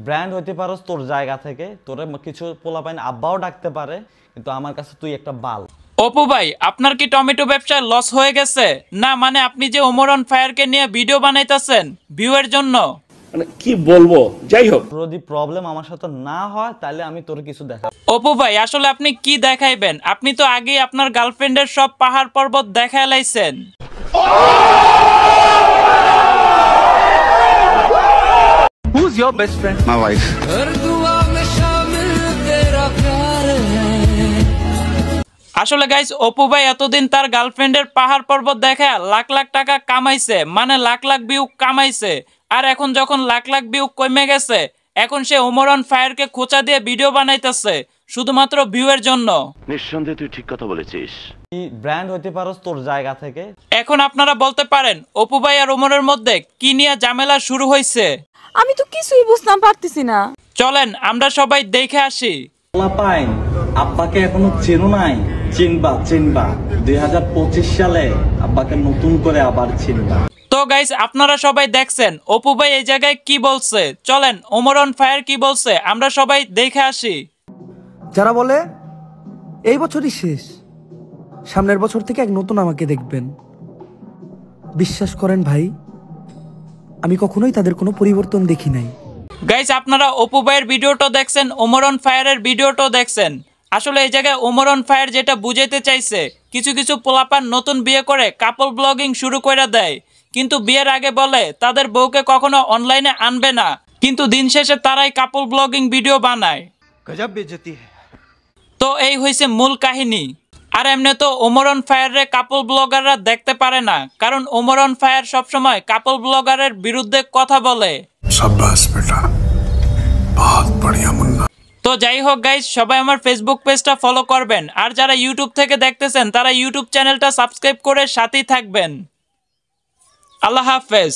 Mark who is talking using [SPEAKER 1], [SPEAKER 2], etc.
[SPEAKER 1] Brand হইতে পারস তোর জায়গা থেকে, তোরে কিছু পোলাপাইন আব্বাও ডাকতে পারে, কিন্তু আমার কাছে তুই একটা বাল।
[SPEAKER 2] অপু ভাই, আপনার কি টমেটো ব্যবসায় লস হয়ে গেছে? না মানে আপনি যে ওমর অন ফায়ারকে নিয়ে ভিডিও বানাইতেছেন ভিউয়ের জন্য,
[SPEAKER 3] মানে কি বলবো, যাই হোক।
[SPEAKER 1] যদি প্রবলেম আমার সাথে না হয় তাহলে আমি তোর কিছু দেখাবো।
[SPEAKER 2] অপু ভাই আসলে আপনি কি দেখাইবেন? আপনি তো আগেই আপনার গার্লফ্রেন্ডের সব পাহাড় পর্বত দেখায় লাইছেন।
[SPEAKER 4] Who's your best friend?
[SPEAKER 5] My wife.
[SPEAKER 2] আসলে গাইস, অপু ভাই এতদিন তার গার্লফ্রেন্ডের পাহাড় পর্বত দেখায় লাখ লাখ টাকা কামাইছে, মানে লাখ লাখ ভিউ কামাইছে। আর এখন যখন লাখ লাখ ভিউ কমে গেছে, এখন সে ওমর অন ফায়ারকে খোঁচা দিয়ে ভিডিও বানাইতেছে শুধুমাত্র ভিউয়ের জন্য।
[SPEAKER 6] নিঃসন্দেহে তুই ঠিক কথা বলেছিস।
[SPEAKER 1] ব্র্যান্ড হইতে পারস তোর জায়গা থেকে।
[SPEAKER 2] এখন আপনারা বলতে পারেন অপু ভাই আর ওমরের মধ্যে কি নিয়ে ঝামেলা শুরু হয়েছে?
[SPEAKER 7] আমি তো কিছুই বুঝতাম পারতেছি না।
[SPEAKER 2] চলেন আমরা সবাই দেখে আসি।
[SPEAKER 1] পোলাপাইন আব্বাকে এখনো চেনো নাই? চিনবা 2025 সালে আব্বাকে নতুন করে আবার চিনবা।
[SPEAKER 2] তো গাইস, আপনারা সবাই দেখছেন অপু ভাই এই জায়গায় কি বলছে। চলেন ওমর অন ফায়ার কি বলছে আমরা সবাই দেখে আসি।
[SPEAKER 8] যারা বলে এই বছরই শেষ, সামনের বছর থেকে এক নতুন আমাকে দেখবেন, বিশ্বাস করেন ভাই, আমি কখনোই তাদের কোনো পরিবর্তন দেখি নাই।
[SPEAKER 2] গাইস, আপনারা অপু ভাইয়ের ভিডিওটা দেখছেন, ওমর অন ফায়ারের ভিডিওটাও দেখছেন। আসলে এই জায়গায় ওমর অন ফায়ার যেটা বুঝাইতে চাইছে, কিছু কিছু পোলাপান নতুন বিয়ে করে কাপল ব্লগিং শুরু করে দেয়, কিন্তু বিয়ের আগে বলে তাদের বউকে কখনো অনলাইনে আনবে না, কিন্তু দিন শেষে তারাই কাপল ব্লগিং ভিডিও বানায়।
[SPEAKER 4] गजब बेइज्जती है।
[SPEAKER 2] তো এই হইছে মূল কাহিনী। আর এমনি তো ওমর অন ফায়ারে কাপল ব্লগাররা দেখতে পারে না, কারণ ওমর অন ফায়ার সবসময় কাপল ব্লগারের বিরুদ্ধে কথা বলে।
[SPEAKER 5] शाबाश बेटा, बहुत बढ़िया मुन्ना।
[SPEAKER 2] তো যাই হোক গাইস, সবাই আমার ফেসবুক পেজটা ফলো করবেন, আর যারা ইউটিউব থেকে দেখতেছেন তারা ইউটিউব চ্যানেলটা সাবস্ক্রাইব করে সাথেই থাকবেন। আল্লাহ হাফেজ।